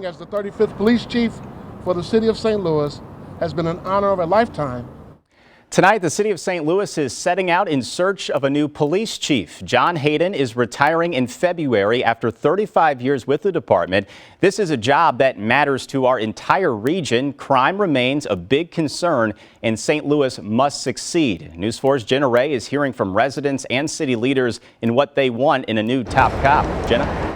As the 35th police chief for the city of St. Louis has been an honor of a lifetime. Tonight, the city of St. Louis is setting out in search of a new police chief. John Hayden is retiring in February after 35 years with the department. This is a job that matters to our entire region. Crime remains a big concern, and St. Louis must succeed. News 4's Jenna Ray is hearing from residents and city leaders in what they want in a new top cop. Jenna?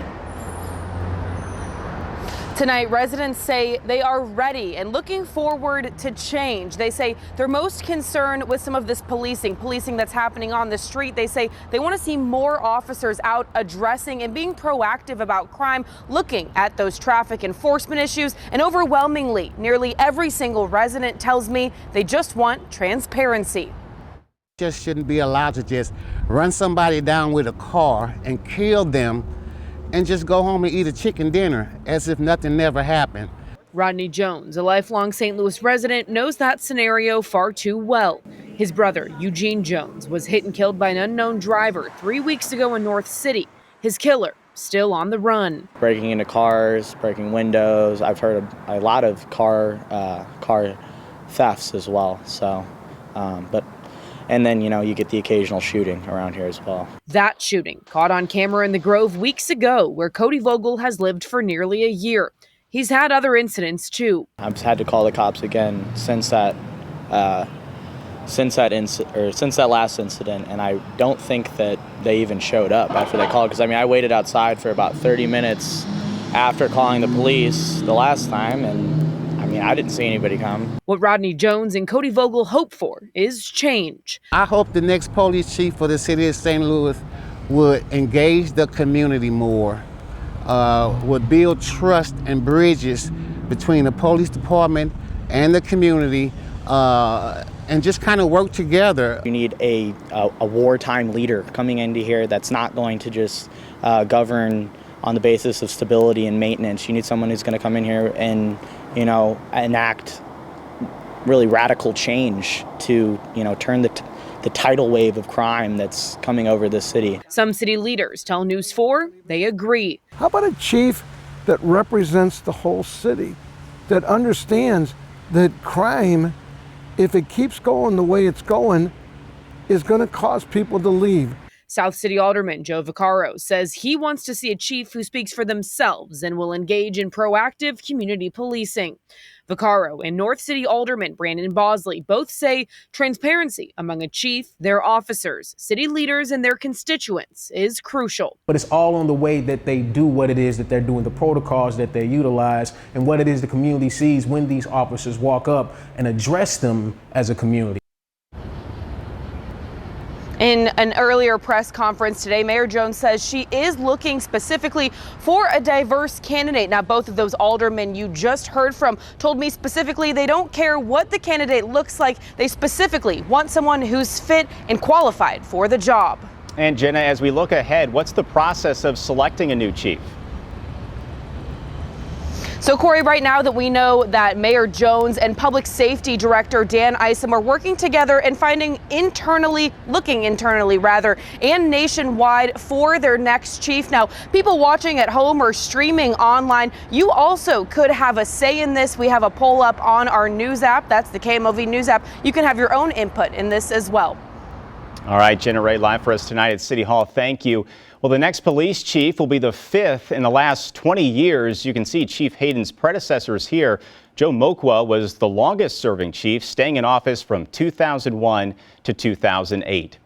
Tonight, residents say they are ready and looking forward to change. They say they're most concerned with some of this policing that's happening on the street. They say they want to see more officers out addressing and being proactive about crime, looking at those traffic enforcement issues. And overwhelmingly, nearly every single resident tells me they just want transparency. Just shouldn't be allowed to just run somebody down with a car and kill them and just go home and eat a chicken dinner as if nothing never happened. Rodney Jones, a lifelong St. Louis resident, knows that scenario far too well. His brother, Eugene Jones, was hit and killed by an unknown driver 3 weeks ago in North City. His killer still on the run. Breaking into cars, breaking windows. I've heard a lot of car thefts as well. So, and then, you get the occasional shooting around here as well. That shooting caught on camera in the Grove weeks ago, where Cody Vogel has lived for nearly a year. He's had other incidents too. I've had to call the cops again since that last incident, and I don't think that they even showed up after they called. Because I waited outside for about 30 minutes after calling the police the last time, and I didn't see anybody come. What Rodney Jones and Cody Vogel hope for is change. I hope the next police chief for the city of St. Louis would engage the community more, would build trust and bridges between the police department and the community, and just kind of work together. You need a wartime leader coming into here that's not going to just govern on the basis of stability and maintenance. You need someone who's going to come in here and enact really radical change to, turn the tidal wave of crime that's coming over this city. Some city leaders tell News 4 they agree. How about a chief that represents the whole city, that understands that crime, if it keeps going the way it's going, is going to cause people to leave? South City Alderman Joe Vaccaro says he wants to see a chief who speaks for themselves and will engage in proactive community policing. Vaccaro and North City Alderman Brandon Bosley both say transparency among a chief, their officers, city leaders, and their constituents is crucial. But it's all on the way that they do what it is that they're doing, the protocols that they utilize, and what it is the community sees when these officers walk up and address them as a community. In an earlier press conference today, Mayor Jones says she is looking specifically for a diverse candidate. Now, both of those aldermen you just heard from told me specifically they don't care what the candidate looks like. They specifically want someone who's fit and qualified for the job. And Jenna, as we look ahead, what's the process of selecting a new chief? So, Corey, right now that we know that Mayor Jones and Public Safety Director Dan Isom are working together and looking internally, and nationwide for their next chief. Now, people watching at home or streaming online, you also could have a say in this. We have a poll up on our news app. That's the KMOV News app. You can have your own input in this as well. All right, Jenna Ray live for us tonight at City Hall. Thank you. Well, the next police chief will be the 5th in the last 20 years. You can see Chief Hayden's predecessors here. Joe Mokwa was the longest serving chief, staying in office from 2001 to 2008.